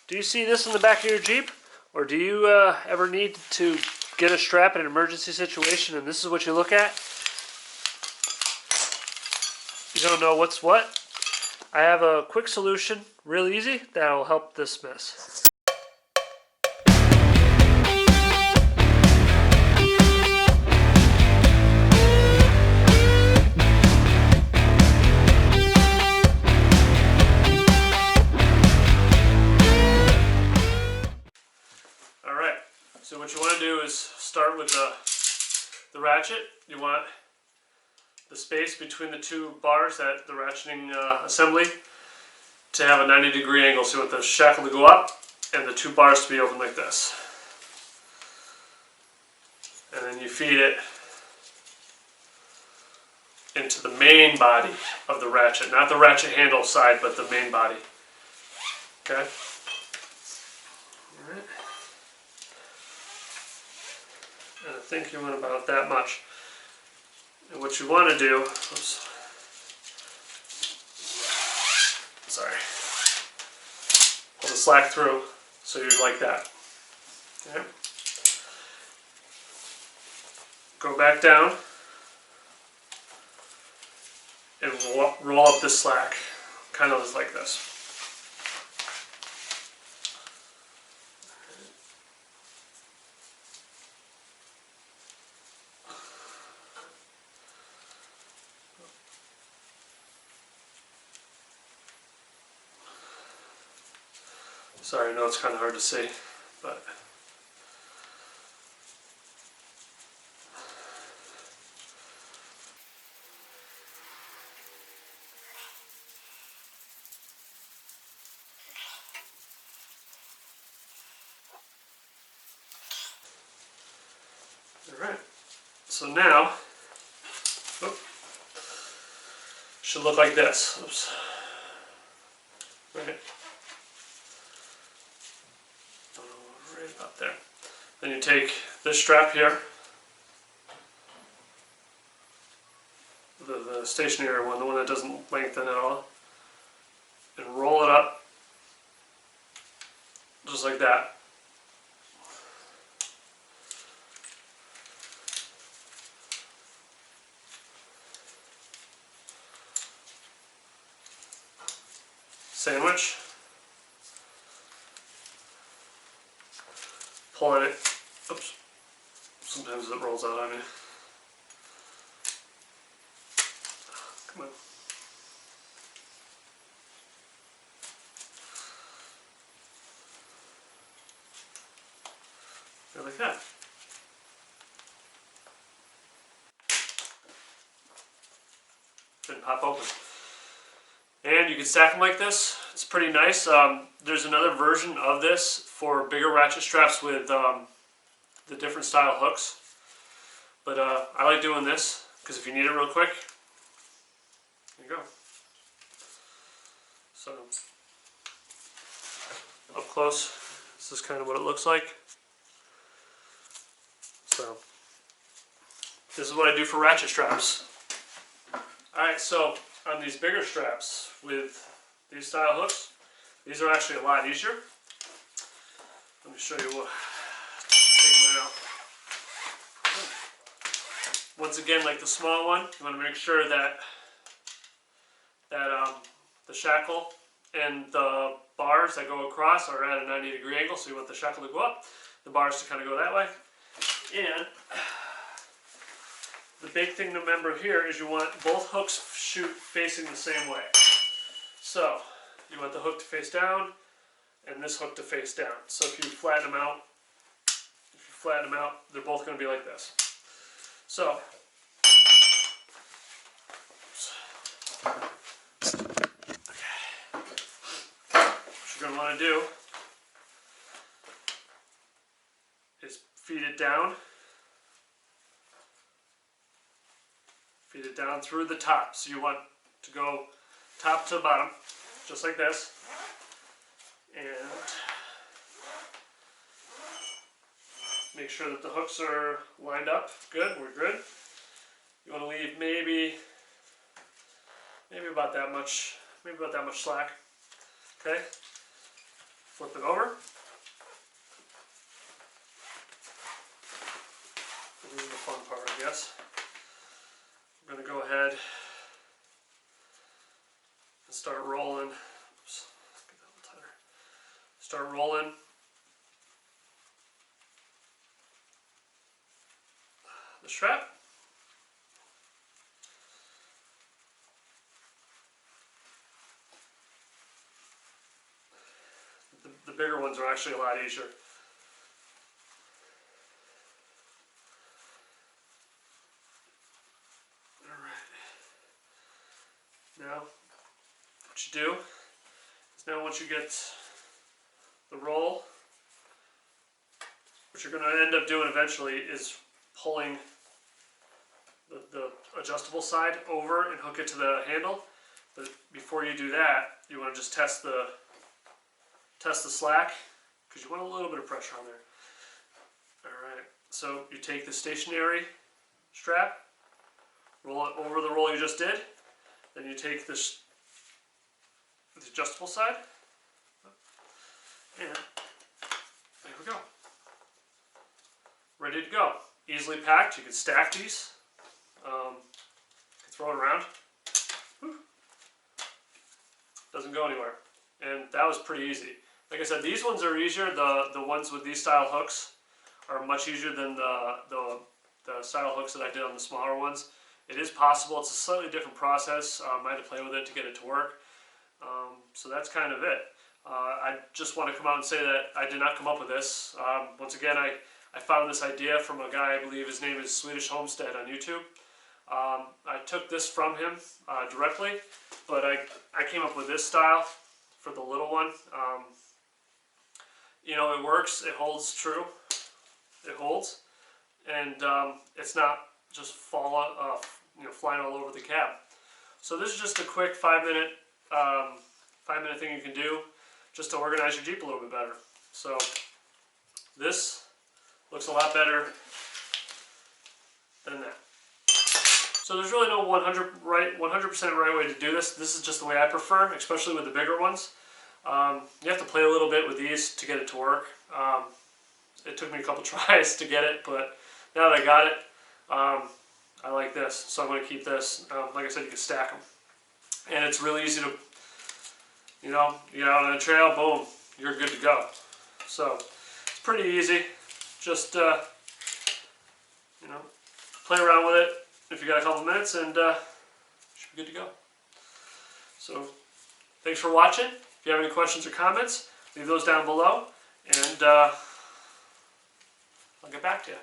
Do you see this in the back of your Jeep? Or do you ever need to get a strap in an emergency situation and this is what you look at? You don't know what's what? I have a quick solution, real easy, that'll help this mess. So what you want to do is start with the ratchet. You want the space between the two bars, that the ratcheting assembly, to have a 90-degree angle. So you want the shackle to go up and the two bars to be open like this. And then you feed it into the main body of the ratchet. Not the ratchet handle side, but the main body. Okay? Alright. And I think you want about that much. And what you want to do, oops, sorry, pull the slack through so you're like that. Okay. Go back down and roll up this slack, kind of like this. Sorry, I know it's kind of hard to see, but alright. So now, should look like this. Oops. Right. Right about there. Then you take this strap here, the stationary one, the one that doesn't lengthen at all, and roll it up just like that. Sandwich. Pulling it. Oops. Sometimes it rolls out on you. Come on. Go like that. Then pop open. And you can stack them like this. It's pretty nice. There's another version of this for bigger ratchet straps with the different style hooks. But I like doing this because if you need it real quick, there you go. So up close, this is kind of what it looks like. So this is what I do for ratchet straps. Alright, so on these bigger straps with these style hooks, these are actually a lot easier. Let me show you what. Take mine out. Once again, like the small one, you want to make sure that the shackle and the bars that go across are at a 90-degree angle. So you want the shackle to go up, the bars to kind of go that way. And the big thing to remember here is you want both hooks shoot facing the same way. So you want the hook to face down and this hook to face down. So if you flatten them out, they're both going to be like this. So what you're going to want to do is feed it down. Feed it down through the top. So you want to go top to bottom, just like this. And make sure that the hooks are lined up. Good, we're good. You want to leave maybe about that much slack. Okay? flip it over. This is the fun part, I guess. I'm going to go ahead and start rolling. Oops, get that a little tighter. Start rolling. The strap. The bigger ones are actually a lot easier. Now, what you do is now once you get the roll, what you're going to end up doing eventually is pulling the adjustable side over and hook it to the handle. But before you do that, you want to just test the slack, because you want a little bit of pressure on there. Alright, so you take the stationary strap, roll it over the roll you just did. Then you take the adjustable side, and there we go. Ready to go. Easily packed. You can stack these. You can throw it around. Whew. Doesn't go anywhere. And that was pretty easy. Like I said, these ones are easier. The ones with these style hooks are much easier than the style hooks that I did on the smaller ones. It is possible. It's a slightly different process. I had to play with it to get it to work. So that's kind of it. I just want to come out and say that I did not come up with this. Once again, I found this idea from a guy, I believe his name is Swedish Homestead on YouTube. I took this from him directly, but I came up with this style for the little one. You know, it works. It holds true. It holds. And it's not just flying all over the cab. So this is just a quick 5-minute thing you can do just to organize your Jeep a little bit better. So this looks a lot better than that. So there's really no 100% right way to do this. This is just the way I prefer, especially with the bigger ones. You have to play a little bit with these to get it to work. It took me a couple tries to get it, but now that I got it, I like this, so I'm going to keep this. Like I said, you can stack them. And it's really easy to, you know, you get out on a trail, boom, you're good to go. So, it's pretty easy. Just, you know, play around with it if you got a couple minutes, and you should be good to go. So, thanks for watching. If you have any questions or comments, leave those down below, and I'll get back to you.